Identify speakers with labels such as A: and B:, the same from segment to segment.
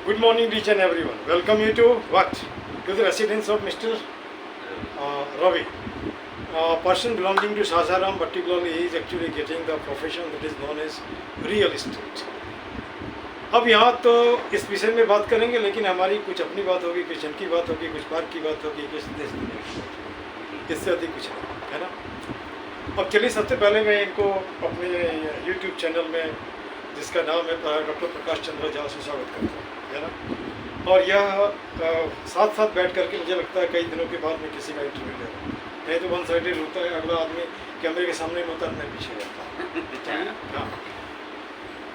A: Good morning, each and everyone. Welcome you to what? To the residence of Mr. Ravi. Person belonging to Sasaram, particularly, he is actually getting the profession that is known as real estate. अब यहाँ तो इस विषय में बात करेंगे, लेकिन हमारी कुछ अपनी बात होगी, कुछ इनकी बात होगी, कुछ पार्क की बात होगी, कुछ देश दुनिया की बात होगी, इससे अधिक कुछ नहीं, है ना। अब चलिए, सबसे पहले मैं इनको अपने YouTube चैनल में, जिसका नाम है डॉक्टर प्रकाश चंद्र झा, से स्वागत करता हूँ, है ना। और यह साथ साथ बैठ करके मुझे लगता है कई दिनों के बाद मैं किसी का इंटरव्यू ले रहा हूँ, नहीं तो वन साइडेड होता है, अगला आदमी कैमरे के सामने में होता है, मैं पीछे रहता हूँ। हाँ,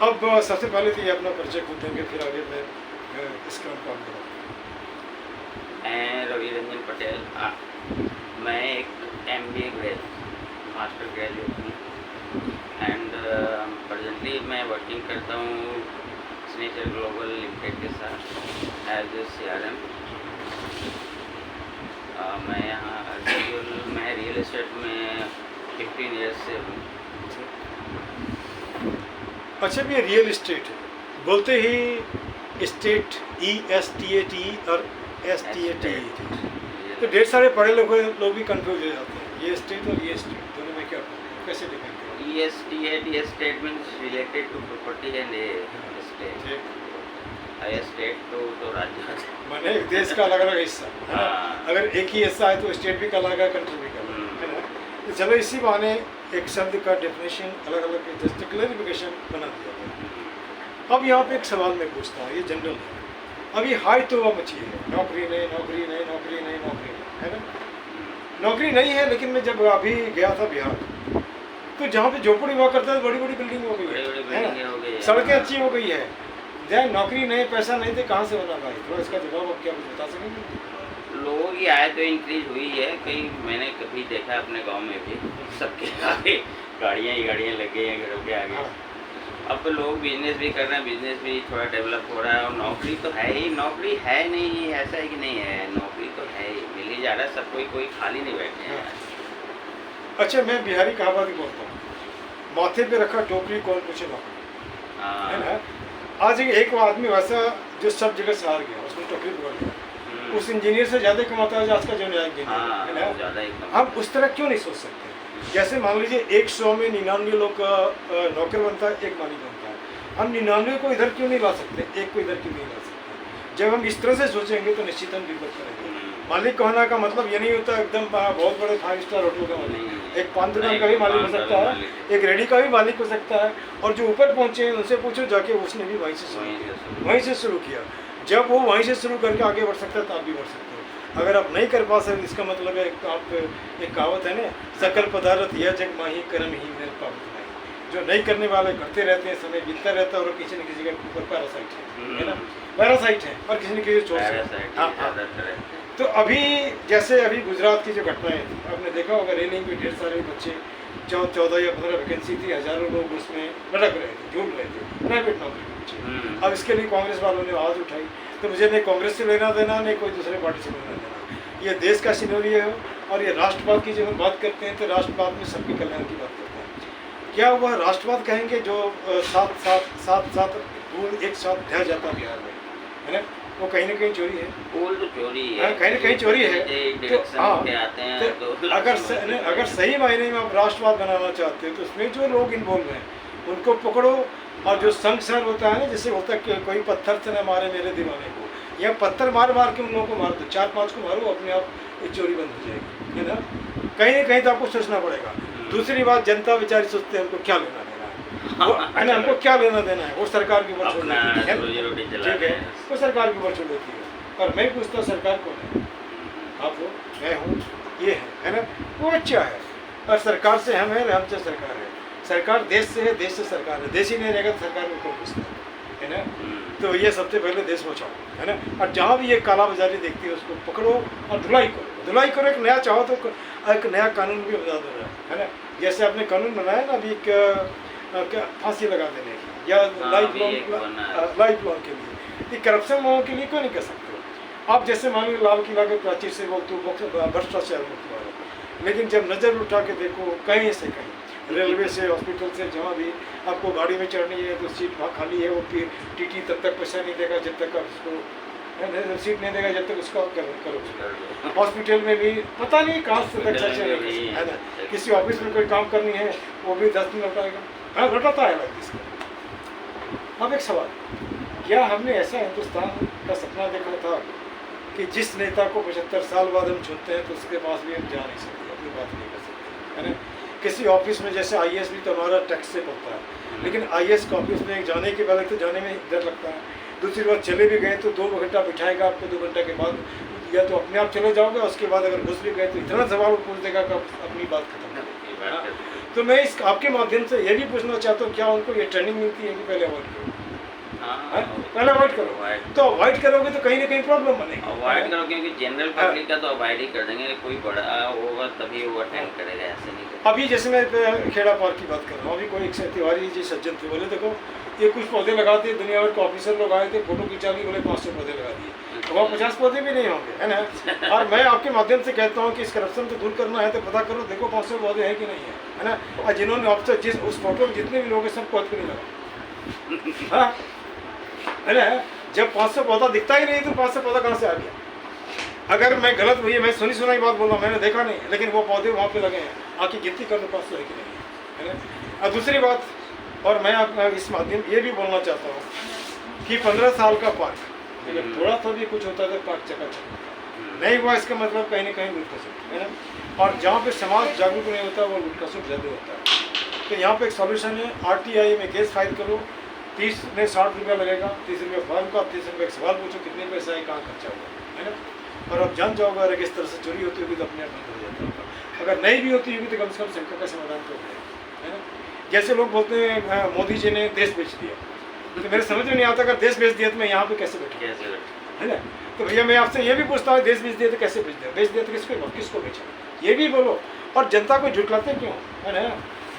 A: अब सबसे पहले तो ये अपना परिचय खुद देंगे, फिर आगे मैं इसका काम करूँगा।
B: मैं रवि रंजन पटेल, मैं एक MBA मास्टर ग्रेजुएट हूँ एंड प्रेजेंटली मैं वर्किंग करता हूँ सिग्नेचर ग्लोबल लिमिटेड के साथ एज ए CRM। मैं यहाँ मैं रियल एस्टेट में 15 ईयर्स से हूँ।
A: अच्छा, ये रियल एस्टेट है, बोलते ही स्टेट ESTAT और STAT, तो ढेर सारे पढ़े लोग भी कंफ्यूज हो जाते हैं, ये स्टेट और ये स्टेट दोनों में क्या फर्क है, कैसे डिफाइन करें?
B: ESTAT state means related to property and state. State तो राज्य
A: माने देश का अलग अलग हिस्सा है ना। अगर एक ही हिस्सा है तो स्टेट भी का अलग है, कंट्री भी का अलग है ना। तो चलो इसी बहाने एक शब्द का डेफिनेशन अलग अलग जस्ट क्लैरिफिकेशन बना दिया गया। अब यहाँ पे एक सवाल मैं पूछता हूँ, ये जनरल है, अभी हाई तो वह मची है, नौकरी नहीं, नौकरी नहीं, नौकरी नहीं, नौकरी नहीं, है ना। नौकरी नहीं है, लेकिन मैं जब अभी गया था बिहार, तो जहाँ पे झोपड़ी हुआ करता है, बड़ी बड़ी बिल्डिंग हो गई है ना, सड़कें अच्छी हो गई है, जहाँ नौकरी नहीं, पैसा नहीं, तो कहाँ से होना भाई? थोड़ा इसका जवाब आप क्या कुछ बता सकेंगे?
B: लोगों की आय तो इंक्रीज हुई है, कहीं मैंने कभी देखा अपने गांव में भी सबके आगे गाड़ियाँ ही गाड़ियाँ लग गई हैं घरों के आगे। अब तो लोग बिजनेस भी कर रहे हैं, बिजनेस भी थोड़ा डेवलप हो रहा है, और नौकरी तो है ही, नौकरी है नहीं ऐसा है कि नहीं है, नौकरी तो है ही, मिल ही जा रहा है सब, कोई खाली नहीं बैठे हैं।
A: अच्छा, मैं बिहारी कहावत ही बोलता हूँ, माथे पे रखा टोकरी कौन पूछे नौकरी, है ना। आज एक आदमी वैसा जो सब जगह से हार गया, उसने टोकरी पकड़ लिया, उस इंजीनियर से ज़्यादा कमाता है आज का जो नया इंजीनियर, है ना। हम उस तरह क्यों नहीं सोच सकते? जैसे मान लीजिए 100 में 99 लोग का नौकर बनता है, एक मालिक बनता है, हम 99 को इधर क्यों नहीं ला सकते, एक को इधर क्यों नहीं ला सकते? जब हम इस तरह से सोचेंगे तो निश्चित हम डेवलप करेंगे। मालिक कहना का मतलब ये नहीं होता एकदम बहुत बड़े 5 स्टार होटल का मालिक, एक पान दुकान का भी मालिक हो सकता है, एक रेडी का भी मालिक हो सकता है, और जो ऊपर पहुंचे हैं उनसे पूछो जाके, उसने भी वहीं से शुरू किया। जब वो वहीं से शुरू करके आगे बढ़ सकता है तो आप भी बढ़ सकते हो। अगर आप नहीं कर पा सकते, इसका मतलब है आप, एक कहावत है ना, सकल पदार्थ यह जग माही कर्म ही मेरे पावत नहीं। जो नहीं करने वाले करते रहते हैं, समय बीतता रहता है, और किसी न किसी के ऊपर पैरासाइट है ना, पैरासाइट है, और किसी न किसी चोट से। तो अभी जैसे अभी गुजरात की जो घटनाएं थी, आपने देखा होगा, रेलिंग में ढेर सारे बच्चे, 14 या 15 वैकेंसी थी, हजारों लोग उसमें भटक रहे थे, झूल रहे थे, प्राइवेट नौकरी के पीछे। अब इसके लिए कांग्रेस वालों ने आवाज़ उठाई, तो मुझे नहीं कांग्रेस से लेना देना, नहीं कोई दूसरे पार्टी से लेना देना, ये देश का सिनेरियो है। और ये राष्ट्रवाद की जब हम बात करते हैं तो राष्ट्रवाद में सबके कल्याण की बात करते हैं। क्या वह राष्ट्रवाद कहेंगे जो साथ भूल एक साथ ढह जाता बिहार में, है ना, वो कहीं ना कहीं चोरी है,
B: फूल तो चोरी है,
A: कहीं ना कहीं चोरी है। तो हाँ, तो अगर सही मायने में आप राष्ट्रवाद बनाना चाहते हो तो उसमें जो लोग इन्वॉल्व हैं उनको पकड़ो, और जो संघर्ष होता है ना, जैसे होता है कि कोई पत्थर से न मारे मेरे दीवाने को, या पत्थर मार मार के उन लोगों को मार दो, 4-5 को मारो, अपने आप ये चोरी बंद हो जाएगी, है ना। कहीं ना कहीं तो आपको सोचना पड़ेगा। दूसरी बात, जनता बेचारी सोचते हैं हमको क्या लेना देना है, है ना, हमको क्या लेना देना है, वो सरकार के ऊपर छोड़ देती है, ठीक है, वो सरकार के ऊपर छोड़ देती है। और मैं पूछता हूँ सरकार कौन है? आप हो, मैं हूँ, ये है ना, वो अच्छा है, और सरकार से हम हैं, हमसे सरकार है। सरकार देश से है, देश से सरकार है, देश ही नहीं रहेगा तो सरकार को कौन पूछता है ना। तो ये सबसे पहले देश बचाओ, है ना। और जहाँ भी ये काला बाजारी देखती है उसको पकड़ो और धुलाई करो, एक नया चाहो तो एक नया कानून भी बना दो, है ना। जैसे आपने कानून बनाया ना अभी, फांसी लगा देने की, या लाइफ लॉन्ग के लिए, ये करप्शन लोगों के लिए क्यों नहीं कर सकते हो आप? जैसे मान लो लाल किला के प्राचीर से बोलते हो भ्रष्टाचार मुक्त भारत, लेकिन जब नज़र उठा के देखो कहीं से कहीं रेलवे से, हॉस्पिटल से, जहाँ भी आपको गाड़ी में चढ़नी है तो सीट वहाँ खाली है, वो टीटी तब तक पैसा नहीं देगा जब तक आप उसको सीट नहीं देगा, जब तक उसका करो। हॉस्पिटल में भी पता नहीं कहाँ से तक चर्चा है ना, किसी ऑफिस में कोई काम करनी है वो भी 10 दिन लौटाएगा। हाँ घटाता है लाइक इसका। अब एक सवाल, क्या हमने ऐसा हिंदुस्तान का सपना देखा था कि जिस नेता को 75 साल बाद हम चुनते हैं तो उसके पास भी हम जा नहीं सकते, अपनी बात नहीं कर सकते, है ना। किसी ऑफिस में जैसे आईएएस भी तो हमारा टैक्स से पड़ता है, लेकिन आईएएस का ऑफिस में जाने के बाद तो जाने में डर लगता है, दूसरी बार चले भी गए तो 2 घंटा बिठाएगा आपको, 2 घंटे के बाद या तो अपने आप चले जाओगे, उसके बाद अगर घुस भी गए तो इतना सवाल पूछ देगा कि अपनी बात खत्म कर देगा। तो मैं इस आपके माध्यम से ये भी पूछना चाहता हूँ, क्या उनको ये ट्रेनिंग मिलती है कि पहले अवॉइड करो? पहले अवॉइड करो, तो अवॉइड करोगे तो कहीं ना कहीं प्रॉब्लम बनेगी।
B: अवॉइड करो, क्योंकि जनरल पब्लिक का तो अवॉइड ही कर देंगे, कोई बड़ा होगा तभी वो अटेंड करेगा, ऐसे नहीं करेगा।
A: अभी जैसे मैं खेड़ा पार्क की बात कर रहा हूँ, अभी कोई एक तिवारी जी सज्जन थे, बोले देखो ये कुछ पौधे लगाते, दुनिया भर के ऑफिसर लोग आए थे, फोटो खिंचा ली, बोले 500 पौधे लगा दिए, तो वहाँ 50 पौधे भी नहीं होंगे, है ना। और मैं आपके माध्यम से कहता हूँ कि इस करप्शन को दूर करना है तो पता करो, देखो 500 पौधे हैं कि नहीं है ना। और जिन्होंने ऑफिसर जिस उस फोटो में जितने भी लोग हैं सबको हाथ नहीं लगा, हाँ है ना। जब 500 पौधा दिखता ही नहीं तो 500 पौधा कहाँ से आ गया? अगर मैं गलत हुई, मैं सुनी सुनाई बात बोल रहा हूँ, मैंने देखा नहीं, लेकिन वो पौधे वहाँ पे लगे हैं, आके गिनती कर लो 500 है कि नहीं, है ना। और दूसरी बात, और मैं आपका इस माध्यम ये भी बोलना चाहता हूँ कि 15 साल का पार्क, अगर थोड़ा सा भी कुछ होता है तो पार्क चकाचक नहीं हुआ, इसका मतलब कहीं ना कहीं लुट खसुट, है ना। और जहाँ पे समाज जागरूक नहीं होता वो लुट खसुट ज़्यादा होता है। तो यहाँ पे एक सॉल्यूशन है, RTI में केस फाइल करो, 30 में 60 रुपया लगेगा, 30 रुपये फाइन का, 30 रुपये एक सवाल पूछो कितने पैसा है, कहाँ खर्चा हुआ, है ना। और अब जान जाओगे अगर इस तरह से चोरी होती होगी तो अपने आप बंद हो जाता होगा, अगर नहीं भी होती होगी तो कम से कम शंका का समाधान तो है ना। जैसे लोग बोलते हैं मोदी जी ने देश बेच दिया, तो मेरे समझ में नहीं आता, अगर देश बेच दिया तो मैं यहाँ पे कैसे बैठा, है ना। तो भैया मैं आपसे ये भी पूछता हूँ, देश बेच दिया तो कैसे बेच दिया तो किसको बेचा, ये भी बोलो। और जनता को झुटलाते क्यों, है ना,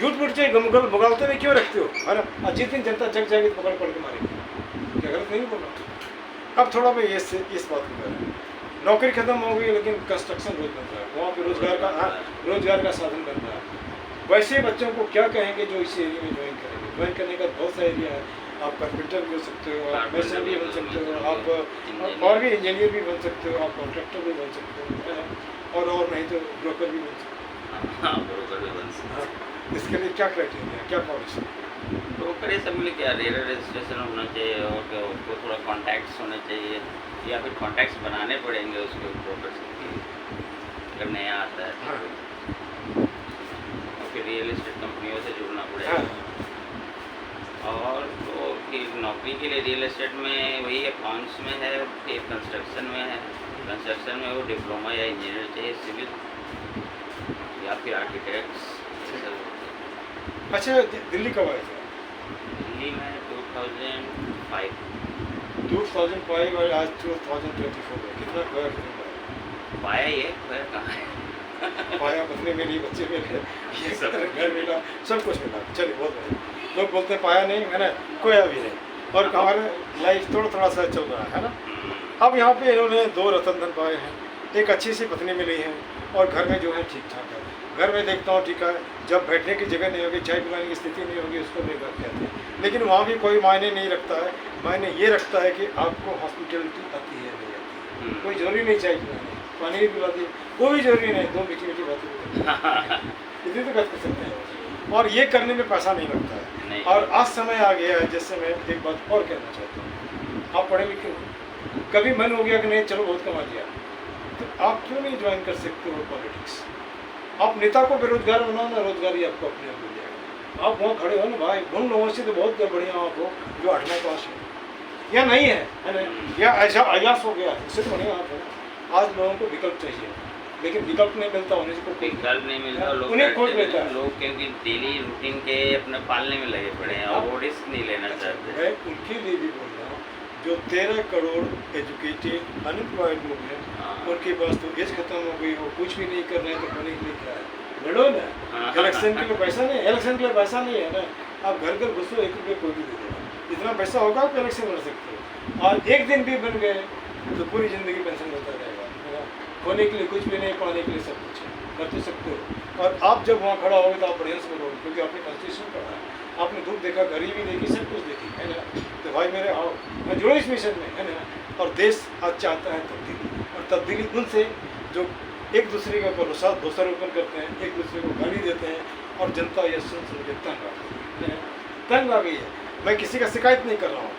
A: झूठ मूठ से भुगालते हुए क्यों रखते हो, है ना। और जिस दिन जनता जग जाएगी तो पकड़ पड़ के मारेगी, क्या गलत नहीं बोल रहा। अब थोड़ा मैं इस बात को कह रहा हूँ, नौकरी खत्म हो गई लेकिन कंस्ट्रक्शन रोज बन रहा है, वहाँ पे रोजगार का साधन बन रहा है। वैसे बच्चों को क्या कहेंगे जो इस एरिया में ज्वाइन करेंगे? ज्वाइन करने का बहुत सा एरिया है, आप कारपेंटर भी हो सकते हो, आप मेसन भी बन सकते हो, आप और भी इंजीनियर भी बन सकते हो, आप कॉन्ट्रैक्टर भी बन सकते हो, है ना। और नहीं तो ब्रोकर भी बन सकते हो। इसके लिए क्या क्राइटेरिया है, क्या पॉलिसी?
B: ब्रोकर सब मिले क्या, रेलवे रजिस्ट्रेशन होना चाहिए और क्या, उसको थोड़ा कॉन्टैक्ट्स होने चाहिए, या फिर कॉन्टैक्ट्स बनाने पड़ेंगे उसके ब्रोकर से, अगर नया आता है
A: हाँ।
B: और फिर रियल एस्टेट कंपनियों से जुड़ना पड़ेगा।
A: हाँ।
B: और तो फिर नौकरी के लिए रियल एस्टेट में वही अकाउंट्स में है, फिर कंस्ट्रक्शन में है, कंस्ट्रक्शन में वो डिप्लोमा या इंजीनियर चाहिए, सिविल या फिर आर्किटेक्ट्स।
A: अच्छा दिल्ली कब आए थे?
B: दिल्ली में 2005
A: और आज 2024 है, कितना खोया कितना पाया?
B: पाया, ये खोया कहाँ है?
A: पाया बदले मिली, बच्चे मिले, ये सब घर मिला, सब कुछ मिला। चलिए बहुत बढ़िया। लोग बोलते हैं पाया नहीं, है ना, खोया भी नहीं, और हमारे लाइफ थोड़ा सा चल रहा है ना। अब यहाँ पे इन्होंने 2 रतन धन पाए हैं, एक अच्छी सी पत्नी मिली है, और घर में जो है ठीक ठाक है। घर में देखता हूँ ठीक है, जब बैठने की जगह नहीं होगी, चाय पिलाने की स्थिति नहीं होगी, उसको बेघर कहते हैं। लेकिन वहाँ भी कोई मायने नहीं रखता है, मायने ये रखता है कि आपको हॉस्पिटलिटी आती है नहीं आती है। कोई जरूरी नहीं चाय पिलाने, पानी भी पिला दी, कोई जरूरी नहीं, 2 मीठी बातें इतनी तो बात कर सकते हैं, और ये करने में पैसा नहीं लगता है। और आज समय आ गया है, जैसे मैं एक बात और कहना चाहता हूँ, आप पढ़े लिखे हो, कभी मन हो गया कि नहीं चलो बहुत कमा लिया, तो आप क्यों नहीं ज्वाइन कर सकते हो पॉलिटिक्स? आप नेता को बेरोजगार बनाओ ना, रोजगारी आपको अपने आप मिल जाएगा। आप वहाँ खड़े हो ना भाई, उन लोगों से तो बहुत बढ़िया आप हो जो 8वां पास है या नहीं है ना, या ऐसा अयास हो गया, इससे तो बढ़िया आप हो। आज लोगों को विकल्प चाहिए, लेकिन विकल्प नहीं मिलता, होने से कोई
B: विकल्प नहीं मिलता, लोग
A: उन्हें खोज लेता है।
B: लोग क्योंकि डेली रूटीन के अपने पालने में लगे पड़े हैं और वो रिस्क नहीं लेना चाहते।
A: मैं उनके लिए भी बोल रहा हूँ जो 13 करोड़ एजुकेटेड अनएम्प्लॉयड लोग हैं, उनके पास तो एज खत्म हो गई, वो कुछ भी नहीं कर रहे हैं, तो करने के लिए क्या है? लड़ो ना, इलेक्शन के लिए पैसा नहीं, इलेक्शन के लिए पैसा नहीं है ना। आप घर घर घुसो, 1 रुपये कोई भी दे देगा, इतना पैसा होगा आप इलेक्शन लड़ सकते हो। और एक दिन भी बन गए तो पूरी ज़िंदगी पेंशन मिलता रहेगा, है ना। खोने के लिए कुछ भी नहीं, पाने के लिए सब कुछ है। कर तो सकते हो। और आप जब वहाँ खड़ा होगे तो आप बढ़िया से करोगे, क्योंकि आपने कॉन्स्टिट्यूशन पढ़ा है, आपने दुख देखा, गरीबी देखी, सब कुछ देखी, है ना। तो भाई मेरे आओ, मैं जुड़ो इस मिशन में, है ना। और देश आज चाहता है तब्दीली, और तब्दीली उनसे जो एक दूसरे के ऊपर दोषारोपण करते हैं, एक दूसरे को गाली देते हैं, और जनता यह सुन के तंग आ गई है, तंग आ गई है। मैं किसी का शिकायत नहीं कर रहा हूँ,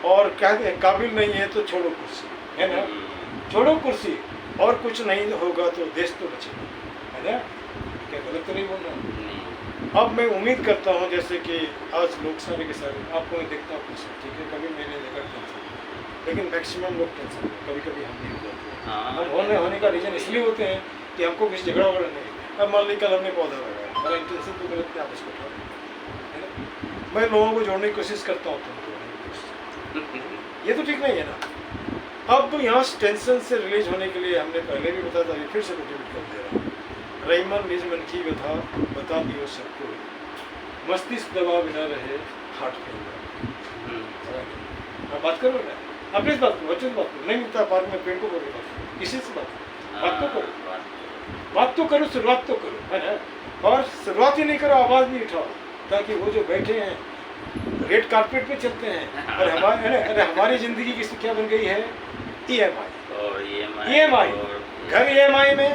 A: और कहते हैं काबिल नहीं है तो छोड़ो कुर्सी, है ना, छोड़ो कुर्सी, और कुछ नहीं होगा तो देश तो बचेगा, है ना। क्या गलत तो नहीं बोल रहा? अब मैं उम्मीद करता हूँ जैसे कि आज लोग सारे के सारे, आपको मैं देखता हूँ कुछ, ठीक है, कभी मैंने देखा टेंशन, लेकिन मैक्सिमम लोग टेंशन, कभी कभी हम नहीं हो जाते। हम होने का रीज़न इसलिए होते हैं कि हमको कुछ झगड़ा वगड़ा नहीं। अब मान ली कल हमने पौधा लगाया, हमारा इंटेंशन तो गलत नहीं, आप उसको उठा, है ना। मैं लोगों को जोड़ने की कोशिश करता हूँ, तुमको ये तो ठीक नहीं है ना। अब यहाँ टेंशन से रिलीज होने के लिए हमने पहले भी बताया था, ये फिर से रिपीट कर दे रहा हूँ। रईमन निज मन की व्यथा बता दियो सबको, मस्तिष्क दबा बिना रहे हार्ट फेल। बात करो ना, अपने से बात करो, बच्चों से बात करो, नहीं मिलता पार्क में पेड़ को बोल बात करो, किसी से बात तो करो, बात तो करो, शुरुआत तो करो, है ना। और शुरुआत ही नहीं करो, आवाज़ नहीं उठाओ, ताकि वो जो बैठे हैं रेड कारपेट पे चलते हैं, और अरे हमारी ज़िंदगी की क्या बन गई है, EMI, घर EMI में,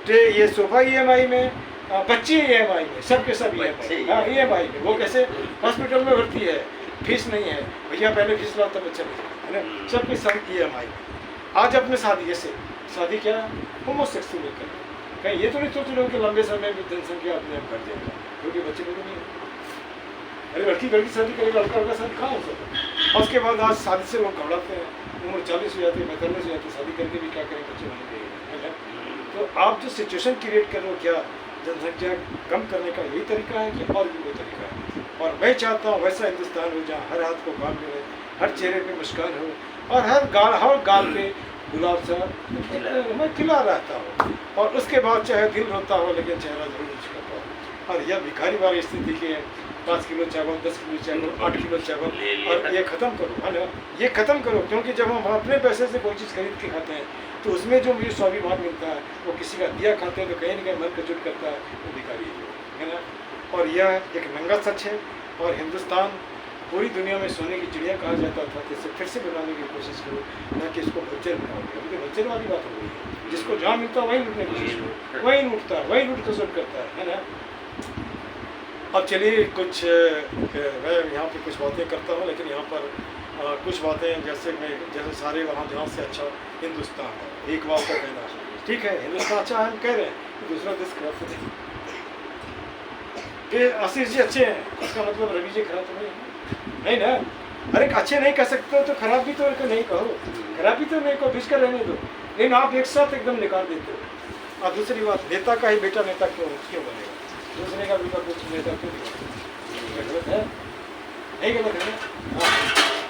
A: ये सोफा EMI में, बच्चे EMI में, सब के सब EMI में। वो कैसे हॉस्पिटल में भर्ती है, फीस नहीं है भैया, पहले फीस लाओ तब बच्चा नहीं, है ना, सब के सब EMI में। आज अपने शादी, जैसे शादी क्या होमोसेक्सुअल कर, कहीं ये तो नहीं सोच रहे हो कि लंबे समय में जनसंख्या अपने आप कर देगा, क्योंकि बच्चे को नहीं है। अरे लड़की शादी करेगा, लड़का शादी कहाँ हो सकता। और उसके बाद आज शादी से लोग घबराते हैं, उम्र 40 हो जाती है, 45 हो जाती है, शादी करके भी क्या करें, बच्चे बनेंगे, है ना। तो आप जो सिचुएशन क्रिएट कर रहे हो, क्या जनसंख्या कम करने का यही तरीका है कि और भी कोई तरीका है? और मैं चाहता हूँ वैसा हिंदुस्तान हो जहाँ हर हाथ को काम मिले, हर चेहरे पे मुस्कान हो, और हर गाल पे गुलाब सा मैं खिला रहता हूँ, और उसके बाद चाहे दिल रोता हो लेकिन चेहरा जरूर मुस्कुराता हो। और यह भिखारी वाली स्थिति की है, 5 किलो चावल, 10 किलो चावल, 8 किलो चावल, और ये ख़त्म करो, है ना, ये ख़त्म करो। क्योंकि जब हम अपने पैसे से कोई चीज़ खरीद के खाते हैं तो उसमें जो मुझे स्वाभिमान मिलता है, वो किसी का दिया खाते हैं तो कहीं ना कहीं मन कचुट करता है, वो भिखारी है ना। और यह एक नंगा सच है, और हिंदुस्तान पूरी दुनिया में सोने की चिड़िया कहा जाता था, तो इसे फिर से बनाने की कोशिश करो, ना कि इसको वल्चर बनाओगे, क्योंकि वल्चर वाली बात हो गई है, जिसको जहाँ मिलता है वहीं लूटने की कोशिश करो, वहीं लूटता है, वहीं लूट खसोट करता है ना। अब चलिए कुछ मैं यहाँ पे कुछ बातें करता हूँ, लेकिन यहाँ पर कुछ बातें जैसे सारे वहाँ जहाँ से अच्छा हिंदुस्तान है, एक बात का कहना है, ठीक है, हिंदुस्तान अच्छा है हम कह रहे हैं, दूसरा देश खराब तो नहीं। आशीष जी अच्छे हैं, इसका मतलब रवि जी खराब तो नहीं ना। अरे अच्छे नहीं कह सकते हो तो खराब भी तो नहीं कहो, खराब भी तो नहीं कहो, बीच का रहने दो, लेकिन आप एक साथ एकदम निकाल देते हो। और दूसरी बात, नेता का ही बेटा नेता क्यों बनेगा, दूसरे का बेटा कुछ नेता क्यों बनेगा, गलत है, नहीं गलत है ना। हाँ,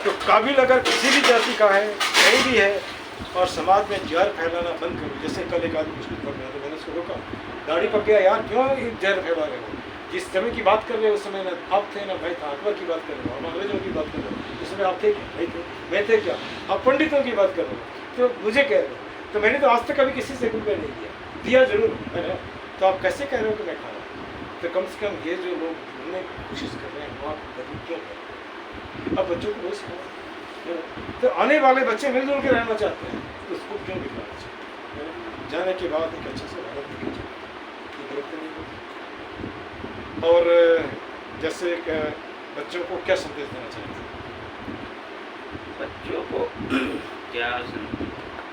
A: तो काबिल अगर किसी भी जाति का है, कहीं भी है, और समाज में जहर फैलाना बंद करो। जैसे कल एक आदमी मुश्किल पड़ गया तो मैंने उसको रोका, दाढ़ी पक गया यार, क्यों जहर फैला रहे हो, जिस समय की बात कर रहे हो उस समय ना आप थे ना मैं था, अकबर की बात कर रहे हो, हम अंग्रेजों की बात कर रहे हो, उस समय आप थे नहीं थे, मैं थे क्या, आप पंडितों की बात कर रहे हो, तो मुझे कह रहे हो, तो मैंने तो आज तक कभी किसी से रुपया नहीं दिया जरूर है ना, तो आप कैसे कह रहे हो कि मैं खा रहा हूँ। तो कम से कम ये जो लोग ढूंढने की कोशिश कर रहे हैं वहाँ बदल क्यों कर रहे हैं, अब बच्चों को रोज खाओ, तो आने वाले बच्चे मिलजुल के रहना चाहते हैं, तो उसको क्यों बिगाड़ना चाहते हैं, जाने के बाद एक अच्छे से भारत दिखा चाहिए, गलत नहीं होती। और जैसे बच्चों को क्या संदेश देना चाहिए?
B: बच्चों को क्या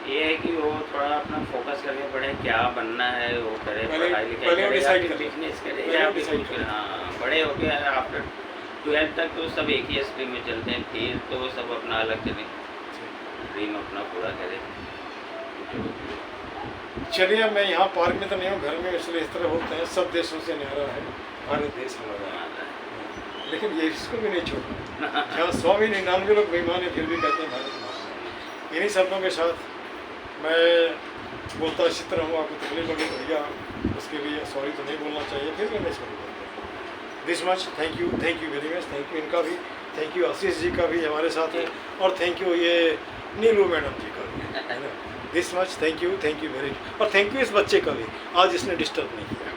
B: ये है कि वो थोड़ा अपना फोकस करके पढ़े, क्या बनना है वो करे, पढ़ाई लिखाई करे, बिजनेस करे, या फिर हाँ बड़े हो गए आफ्टर 12th तक तो सब एक ही स्ट्रीम में चलते हैं, फिर तो वो सब अपना अलग चले, ड्रीम अपना पूरा करे।
A: चलिए मैं यहाँ पार्क में तो नहीं हूँ, घर में, इसलिए इस तरह बोलते हैं, सब देशों से न्यारा है भारत देश हमारा, लेकिन ये इसको भी नहीं छोड़ना। जहाँ 199 लोग बेईमान है फिर भी कहते हैं भारत हमारा। इन्हीं शब्दों के साथ मैं बोलता इसी तरह हूँ, आपको तकलीफ लगे तो भैया उसके लिए सॉरी तो नहीं बोलना चाहिए, फिर भी मैं सॉरी बोलता हूँ। This much, thank you very much, thank you इनका भी, थैंक यू आशीष जी का भी हमारे साथ है, और थैंक यू ये नीलू मैडम जी का भी, है ना। This much, thank you very, और थैंक यू इस बच्चे का भी, आज इसने डिस्टर्ब नहीं किया।